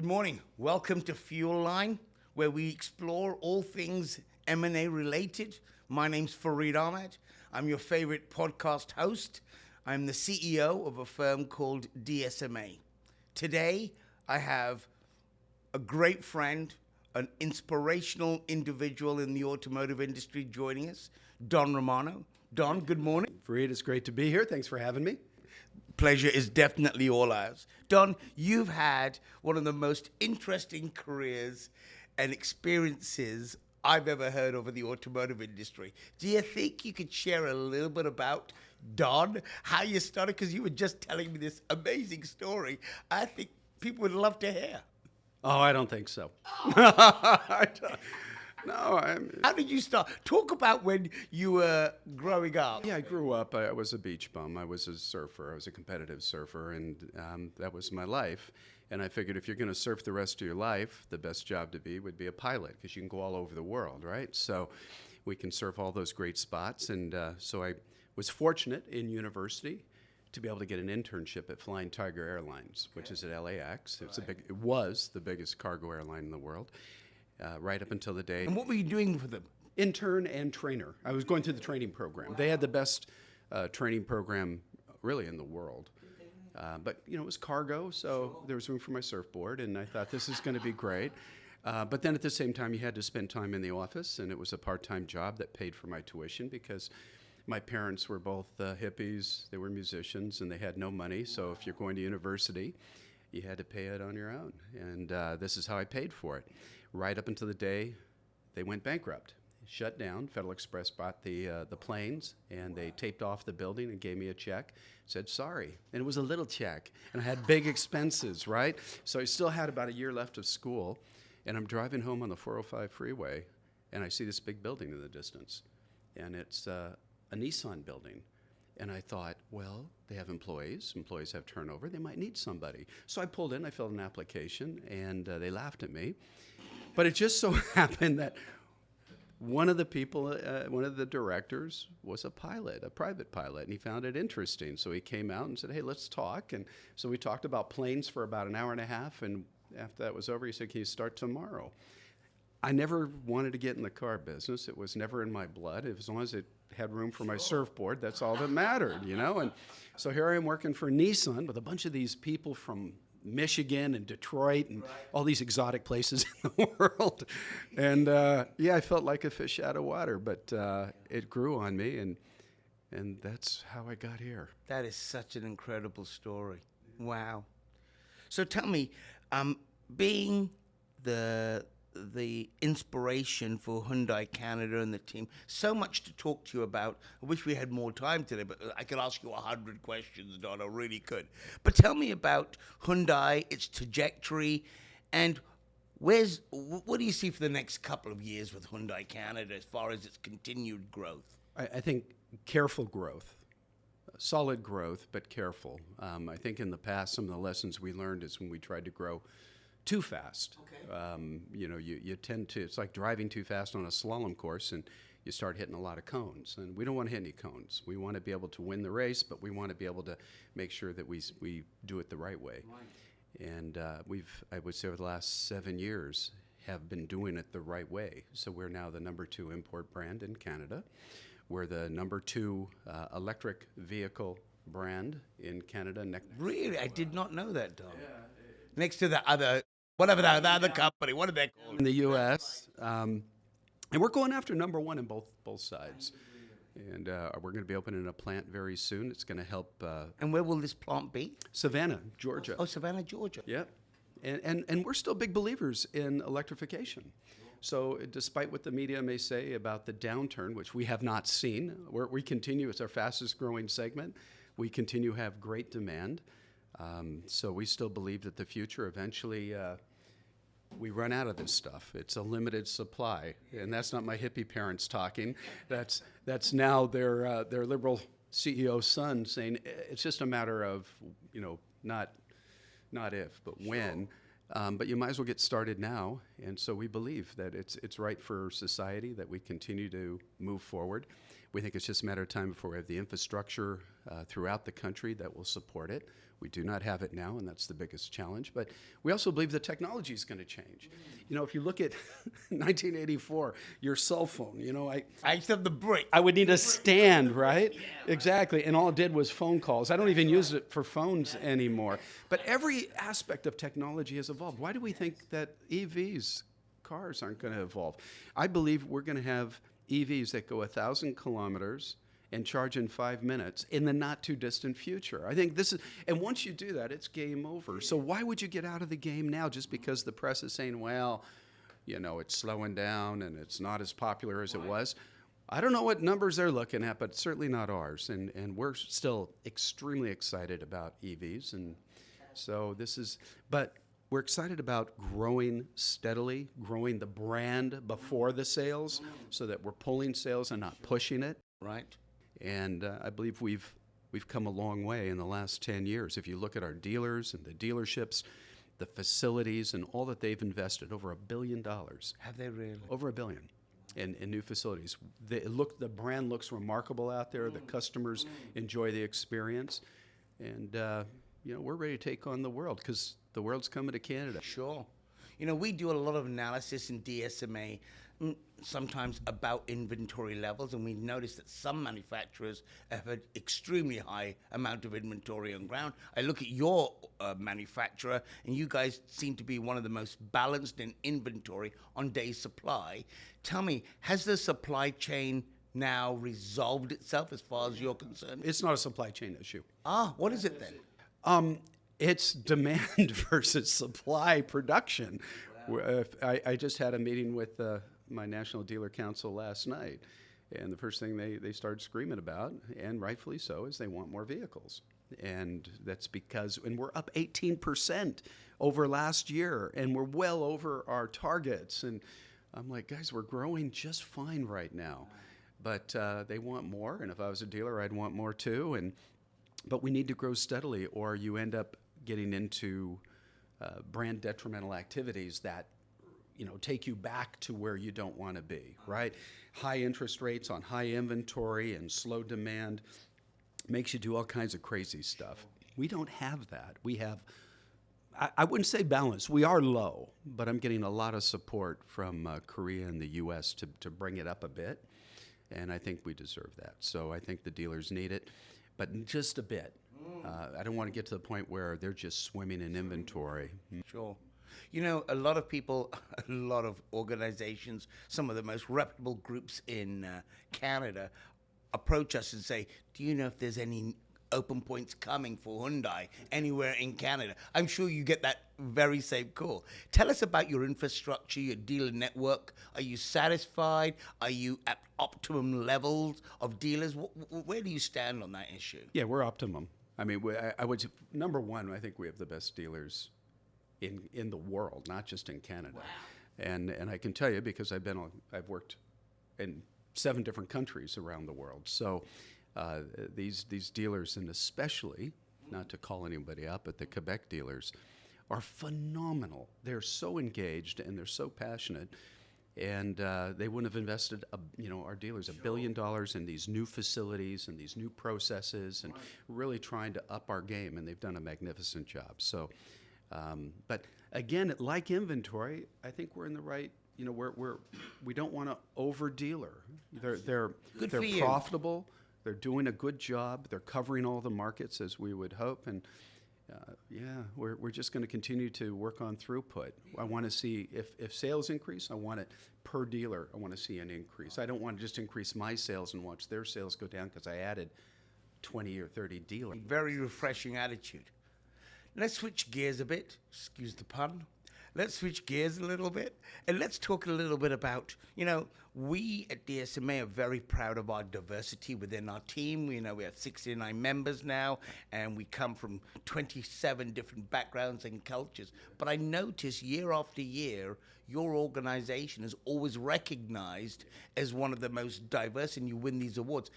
Good morning. Welcome to Fuel Line, where we explore all things M&A related. My name's Fareed Ahmed. I'm your favorite podcast host. I'm the CEO of a firm called DSMA. Today, I have a great friend, an inspirational individual in the automotive industry joining us, Don Romano. Don, good morning. Fareed, it's great to be here. Thanks for having me. Pleasure is definitely all ours. Don, you've had one of the most interesting careers and experiences I've ever heard of in the automotive industry. Do you think you could share a little bit about Don, how you started? Because you were just telling me this amazing story. I think people would love to hear. Oh, I don't think so. How did you start? Talk about when you were growing up. Yeah, I grew up. I was a beach bum. I was a surfer. I was a competitive surfer, and that was my life. And I figured if you're going to surf the rest of your life, the best job to be would be a pilot, because you can go all over the world, right? So we can surf all those great spots. And so I was fortunate in university to be able to get an internship at Flying Tiger Airlines, which is at LAX. It was the biggest cargo airline in the world. Right up until the day. And what were you doing for them? Intern and trainer. I was going through the training program. Wow. They had the best training program really in the world. But, you know, it was cargo, so there was room for my surfboard, and I thought this is going to be great. But then at the same time, you had to spend time in the office, and it was a part-time job that paid for my tuition because my parents were both hippies. They were musicians, and they had no money. So if you're going to university, you had to pay it on your own. And this is how I paid for it. Right up until the day they went bankrupt, shut down. Federal Express bought the planes, and they taped off the building and gave me a check, said sorry. And it was a little check, and I had big expenses, right? So I still had about a year left of school, and I'm driving home on the 405 freeway, and I see this big building in the distance, and it's a Nissan building. And I thought, well, they have employees have turnover, they might need somebody. So I pulled in, I filled an application, and they laughed at me. But it just so happened that one of the people, one of the directors was a pilot, a private pilot, and he found it interesting. So he came out and said, hey, let's talk. And so we talked about planes for about an hour and a half, and after that was over, he said, can you start tomorrow? I never wanted to get in the car business. It was never in my blood. As long as it had room for my surfboard, that's all that mattered, you know? And so here I am working for Nissan with a bunch of these people from Michigan and Detroit and all these exotic places in the world. And yeah, I felt like a fish out of water, but it grew on me, and that's how I got here. That is such an incredible story. Wow. So tell me, being the inspiration for Hyundai Canada and the team. So much to talk to you about. I wish we had more time today, but I could ask you 100 questions, Don. I really could. But tell me about Hyundai, its trajectory, and what do you see for the next couple of years with Hyundai Canada as far as its continued growth? I think careful growth. Solid growth, but careful. I think in the past, some of the lessons we learned is when we tried to grow too fast. Okay. You know, you tend to, it's like driving too fast on a slalom course, and you start hitting a lot of cones. And we don't want to hit any cones. We want to be able to win the race, but we want to be able to make sure that we do it the right way. Right. And I would say over the last 7 years, have been doing it the right way. So we're now the #2 import brand in Canada. We're the #2 electric vehicle brand in Canada. Really? I did not know that, Don. Yeah. Next to the other, whatever the other company, what are they called? In the U.S. And we're going after #1 in both sides. And we're going to be opening a plant very soon. It's going to help. And where will this plant be? Savannah, Georgia. Oh, Savannah, Georgia. Yep. And we're still big believers in electrification. So despite what the media may say about the downturn, which we have not seen, we continue, it's our fastest growing segment. We continue to have great demand. So we still believe that the future eventually we run out of this stuff. It's a limited supply, and that's not my hippie parents talking. That's now their liberal CEO's son saying it's just a matter of, you know, not if, but when. But you might as well get started now, and so we believe that it's right for society that we continue to move forward. We think it's just a matter of time before we have the infrastructure throughout the country that will support it. We do not have it now, and that's the biggest challenge. But we also believe the technology is going to change. You know, if you look at 1984, your cell phone, you know, I used to have the brick. I would need a stand, right? Exactly. And all it did was phone calls. I don't even use it for phones anymore. But every aspect of technology has evolved. Why do we think that EVs, cars, aren't going to evolve? I believe we're going to have EVs that go 1,000 kilometers and charge in 5 minutes in the not too distant future. I think this is, and once you do that, it's game over. So why would you get out of the game now just because the press is saying, well, you know, it's slowing down and it's not as popular as it was? I don't know what numbers they're looking at, but certainly not ours. And we're still extremely excited about EVs. And so this is, but we're excited about growing steadily, growing the brand before the sales so that we're pulling sales and not pushing it. Right. And I believe we've come a long way in the last 10 years. If you look at our dealers and the dealerships, the facilities, and all that they've invested, over $1 billion. Have they really? Over $1 billion in new facilities. The brand looks remarkable out there. The customers enjoy the experience. And, you know, we're ready to take on the world because the world's coming to Canada. Sure. You know, we do a lot of analysis in DSMA, sometimes about inventory levels, and we noticed that some manufacturers have an extremely high amount of inventory on ground. I look at your manufacturer, and you guys seem to be one of the most balanced in inventory on day supply. Tell me, has the supply chain now resolved itself as far as you're concerned? It's not a supply chain issue. What is it then? It's demand versus supply production. I just had a meeting with my National Dealer Council last night, and the first thing they started screaming about, and rightfully so, is they want more vehicles. And that's because, and we're up 18% over last year, and we're well over our targets. And I'm like, guys, we're growing just fine right now. But they want more, and if I was a dealer, I'd want more too. But we need to grow steadily, or you end up getting into brand detrimental activities that, you know, take you back to where you don't want to be, right? High interest rates on high inventory and slow demand makes you do all kinds of crazy stuff. We don't have that. We have, I wouldn't say balance. We are low, but I'm getting a lot of support from Korea and the U.S. to bring it up a bit, and I think we deserve that. So I think the dealers need it, but just a bit. I don't want to get to the point where they're just swimming in inventory. Sure. You know, a lot of people, a lot of organizations, some of the most reputable groups in Canada approach us and say, do you know if there's any open points coming for Hyundai anywhere in Canada? I'm sure you get that very same call. Tell us about your infrastructure, your dealer network. Are you satisfied? Are you at optimum levels of dealers? Where do you stand on that issue? Yeah, we're optimum. I mean, I would, number one, I think we have the best dealers in the world, not just in Canada. Wow. And I can tell you because I've worked in 7 different countries around the world. So these dealers, and especially, not to call anybody up, but the Quebec dealers are phenomenal. They're so engaged and they're so passionate. And they wouldn't have invested, our dealers, $1 billion in these new facilities and these new processes, and really trying to up our game. And they've done a magnificent job. So, but again, like inventory, I think we're in the right. You know, we don't want to over dealer. They're profitable. They're doing a good job. They're covering all the markets as we would hope. And we're just going to continue to work on throughput. I want to see if sales increase, I want it per dealer. I want to see an increase. I don't want to just increase my sales and watch their sales go down because I added 20 or 30 dealers. Very refreshing attitude. Let's switch gears a bit. Excuse the pun. Let's switch gears a little bit, and let's talk a little bit about, we at DSMA are very proud of our diversity within our team. We have 69 members now, and we come from 27 different backgrounds and cultures. But I notice year after year, your organization is always recognized as one of the most diverse, and you win these awards.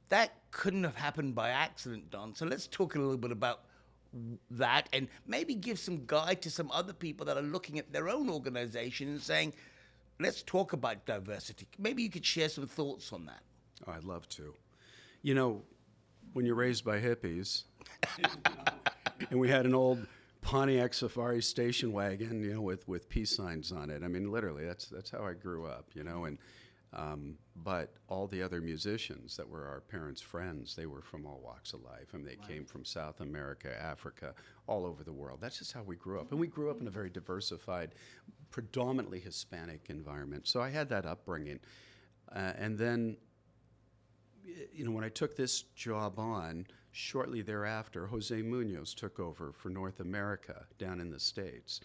That couldn't have happened by accident, Don. So let's talk a little bit about that, and maybe give some guide to some other people that are looking at their own organization and saying, let's talk about diversity. Maybe you could share some thoughts on that. Oh, I'd love to. when you're raised by hippies, and we had an old Pontiac Safari station wagon, with peace signs on it. I mean, literally, that's how I grew up, and but all the other musicians that were our parents' friends, they were from all walks of life. I mean, they came from South America, Africa, all over the world. That's just how we grew up. And we grew up in a very diversified, predominantly Hispanic environment. So I had that upbringing. And then, when I took this job on, shortly thereafter, Jose Munoz took over for North America down in the States.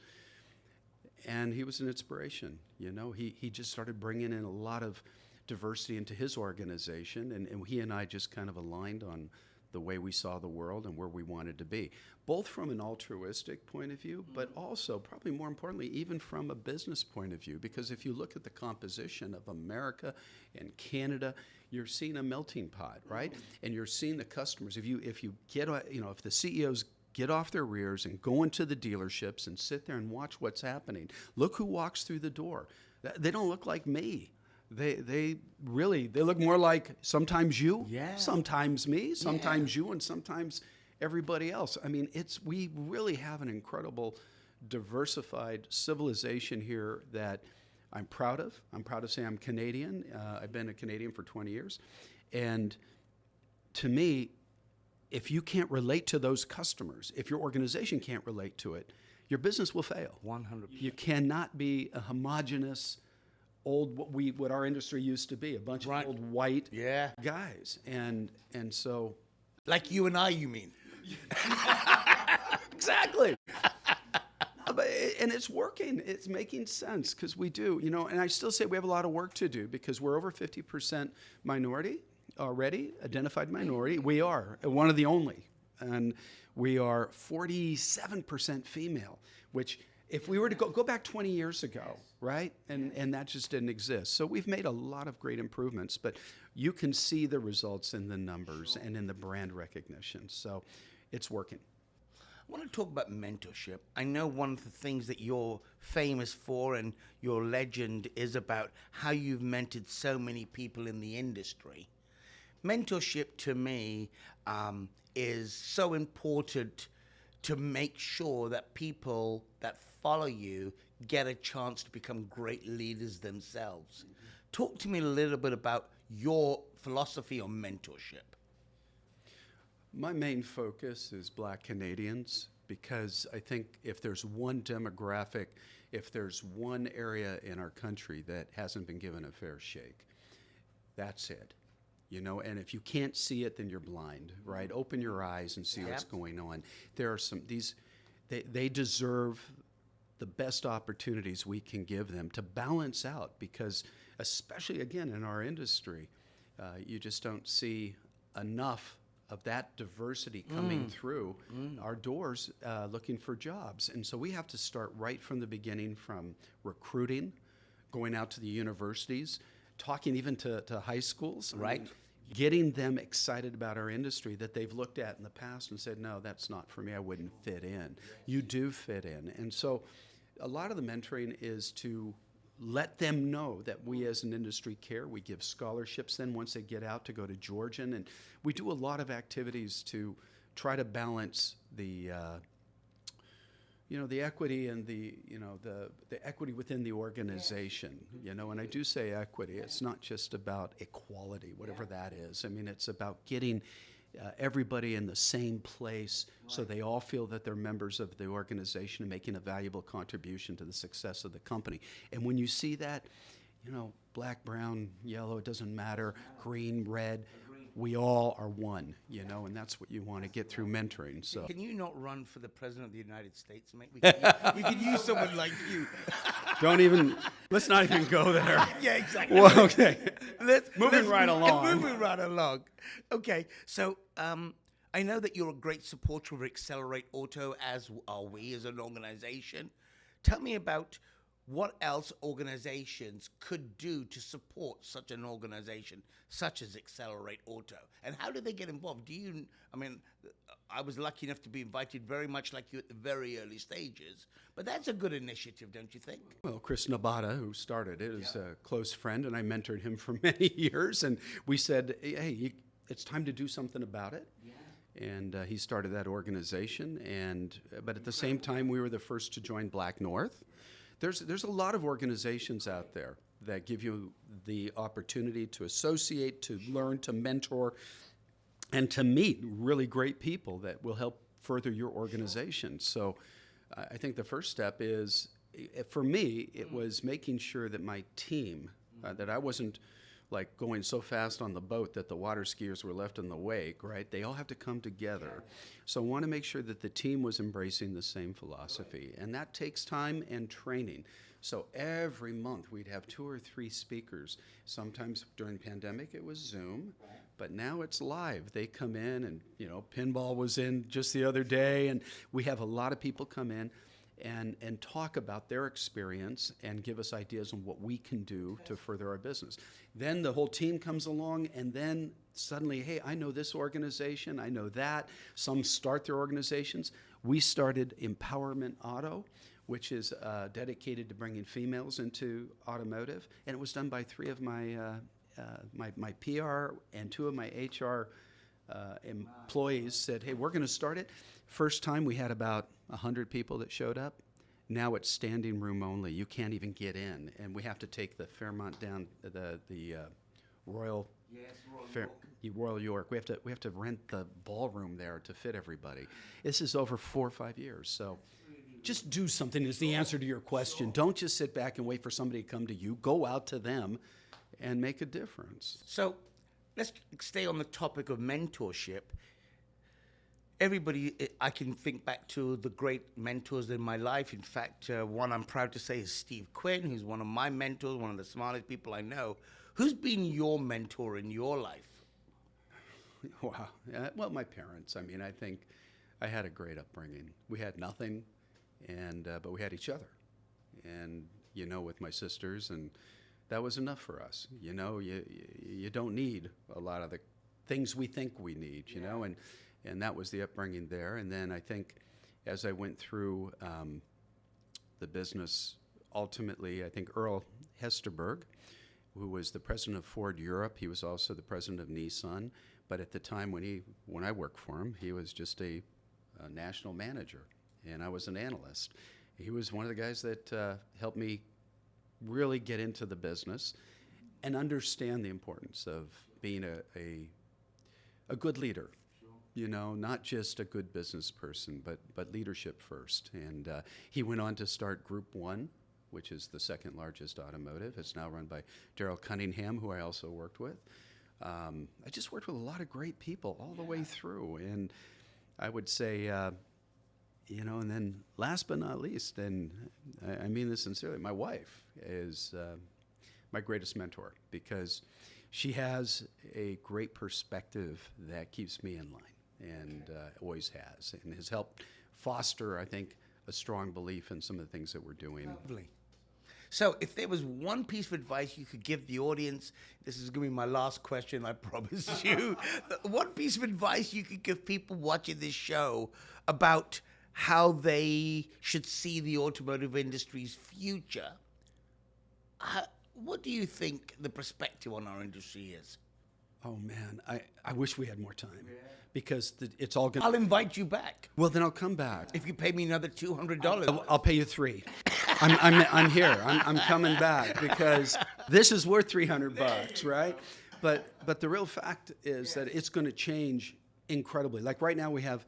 And he was an inspiration, He just started bringing in a lot of diversity into his organization, and he and I just kind of aligned on the way we saw the world and where we wanted to be, both from an altruistic point of view, but also, probably more importantly, even from a business point of view. Because if you look at the composition of America and Canada, you're seeing a melting pot, right? And you're seeing the customers. If you get, if the CEOs get off their rears and go into the dealerships and sit there and watch what's happening. Look who walks through the door. They don't look like me. They look more like sometimes you, sometimes me, sometimes you, and sometimes everybody else. I mean, we really have an incredible, diversified civilization here that I'm proud of. I'm proud to say I'm Canadian. I've been a Canadian for 20 years. And to me, if you can't relate to those customers, if your organization can't relate to it, your business will fail. 100%. You cannot be a homogenous, what our industry used to be, a bunch of old white guys. And so... Like you and I, you mean? Exactly. And it's working. It's making sense because we do, and I still say we have a lot of work to do because we're over 50% minority already, identified minority. We are one of the only. And we are 47% female, which if we were to go back 20 years ago, right? And that just didn't exist. So we've made a lot of great improvements, but you can see the results in the numbers and in the brand recognition. So it's working. I want to talk about mentorship. I know one of the things that you're famous for and your legend is about how you've mentored so many people in the industry. Mentorship to me is so important to make sure that people that follow you get a chance to become great leaders themselves. Talk to me a little bit about your philosophy on mentorship. My main focus is Black Canadians because I think if there's one demographic, if there's one area in our country that hasn't been given a fair shake, that's it. And if you can't see it, then you're blind, right? Open your eyes and see what's going on. There are they deserve the best opportunities we can give them to balance out because, especially again in our industry, you just don't see enough of that diversity coming through our doors looking for jobs. And so we have to start right from the beginning, from recruiting, going out to the universities, talking even to high schools, right? Getting them excited about our industry that they've looked at in the past and said, no, that's not for me. I wouldn't fit in. You do fit in. And so a lot of the mentoring is to let them know that we as an industry care. We give scholarships then once they get out to go to Georgian. And we do a lot of activities to try to balance the the equity and the equity within the organization, and I do say equity. It's not just about equality, whatever that is. I mean, it's about getting everybody in the same place so they all feel that they're members of the organization and making a valuable contribution to the success of the company. And when you see that, black, brown, yellow, it doesn't matter, green, red, we all are one, and that's what you want to get through mentoring. So, can you not run for the president of the United States, mate? We could use someone like you. Let's not even go there. Yeah, exactly. Well, okay. Moving right along. Okay, so I know that you're a great supporter of Accelerate Auto, as are we as an organization. Tell me about what else organizations could do to support such an organization, such as Accelerate Auto? And how do they get involved? I was lucky enough to be invited very much like you at the very early stages, but that's a good initiative, don't you think? Well, Chris Nabata, who started it, is a close friend, and I mentored him for many years, and we said, hey, it's time to do something about it. And he started that organization. But at the same time, we were the first to join Black North. There's a lot of organizations out there that give you the opportunity to associate, to learn, to mentor, and to meet really great people that will help further your organization. So I think the first step is, for me, it was making sure that my team, that I wasn't like going so fast on the boat that the water skiers were left in the wake, right? They all have to come together. So I want to make sure that the team was embracing the same philosophy. And that takes time and training. So every month we'd have 2 or 3 speakers. Sometimes during the pandemic it was Zoom, but now it's live. They come in and, pinball was in just the other day, and we have a lot of people come in and talk about their experience and give us ideas on what we can do to further our business. Then the whole team comes along, and then suddenly, hey, I know this organization, I know that. Some start their organizations. We started Empowerment Auto, which is dedicated to bringing females into automotive, and it was done by 3 of my PR and 2 of my HR employees said, hey, we're going to start it. First time we had about 100 people that showed up. Now it's standing room only. You can't even get in, and we have to take the Fairmont down, the Royal. Yes, Royal York. We have to rent the ballroom there to fit everybody. This is over 4 or 5 years. So just do something is the answer to your question. Don't just sit back and wait for somebody to come to you. Go out to them and make a difference. So let's stay on the topic of mentorship. Everybody, I can think back to the great mentors in my life. In fact, one I'm proud to say is Steve Quinn, who's one of my mentors, one of the smartest people I know. Who's been your mentor in your life? Wow. Well, my parents. I mean, I think I had a great upbringing. We had nothing, but we had each other. And, with my sisters, and that was enough for us. You don't need a lot of the things we think we need, and that was the upbringing there. And then I think as I went through the business, ultimately, I think Earl Hesterberg, who was the president of Ford Europe, he was also the president of Nissan. But at the time when I worked for him, he was just a national manager, and I was an analyst. He was one of the guys that helped me really get into the business and understand the importance of being a good leader. Not just a good business person, but leadership first. And he went on to start Group 1, which is the second largest automotive. It's now run by Daryl Cunningham, who I also worked with. I just worked with a lot of great people all the way through. And I would say, and then last but not least, and I mean this sincerely, my wife is my greatest mentor, because she has a great perspective that keeps me in line, and always has, and has helped foster, I think, a strong belief in some of the things that we're doing. Lovely. So if there was one piece of advice you could give the audience, this is going to be my last question, I promise you. One piece of advice you could give people watching this show about how they should see the automotive industry's future, what do you think the perspective on our industry is? Oh, man, I wish we had more time, because it's all going to... I'll invite you back. Well, then I'll come back. If you pay me another $200. I'll pay you $3. I'm here. I'm coming back, because this is worth $300, right? But the real fact is that it's going to change incredibly. Like right now we have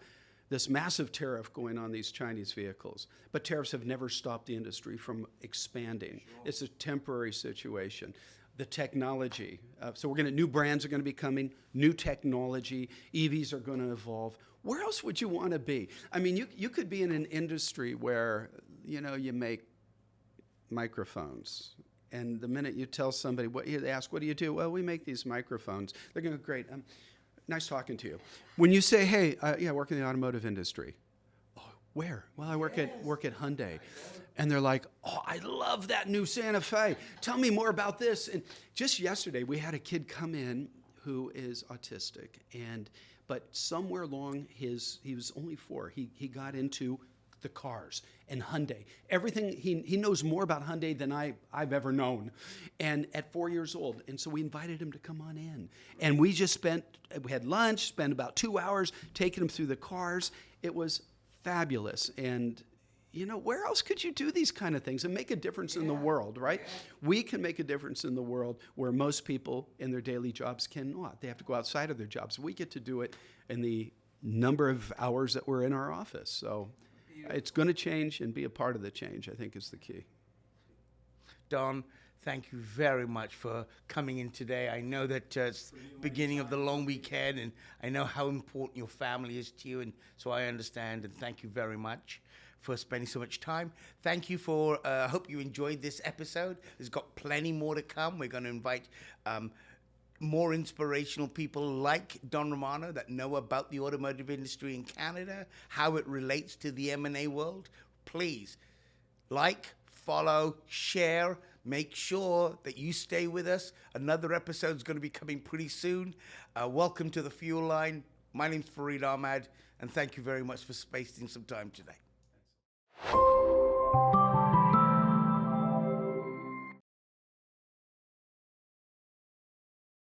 this massive tariff going on these Chinese vehicles, but tariffs have never stopped the industry from expanding. Sure. It's a temporary situation. The technology, so new brands are going to be coming, new technology, EVs are going to evolve. Where else would you want to be? I mean, you could be in an industry where, you make microphones, and the minute you tell somebody, they ask, what do you do? Well, we make these microphones. They're going to go, great. Nice talking to you. When you say, hey, I work in the automotive industry. Oh, where? Well, I work at Hyundai. And they're like, oh, I love that new Santa Fe. Tell me more about this. And just yesterday, we had a kid come in who is autistic. But somewhere along he was only 4, he got into the cars and Hyundai. Everything, he knows more about Hyundai than I've ever known. And at 4 years old. And so we invited him to come on in. And we had lunch, spent about 2 hours taking him through the cars. It was fabulous. And where else could you do these kind of things and make a difference in the world, right? We can make a difference in the world where most people in their daily jobs cannot. They have to go outside of their jobs. We get to do it in the number of hours that we're in our office. So it's going to change, and be a part of the change, I think, is the key. Don, thank you very much for coming in today. I know that it's the beginning of the long weekend, and I know how important your family is to you, and so I understand, and thank you very much for spending so much time. Thank you for, I hope you enjoyed this episode. There's got plenty more to come. We're going to invite more inspirational people like Don Romano that know about the automotive industry in Canada, how it relates to the M&A world. Please like, follow, share. Make sure that you stay with us. Another episode is going to be coming pretty soon. Welcome to The Fuel Line. My name's Fareed Ahmad, and thank you very much for spacing some time today.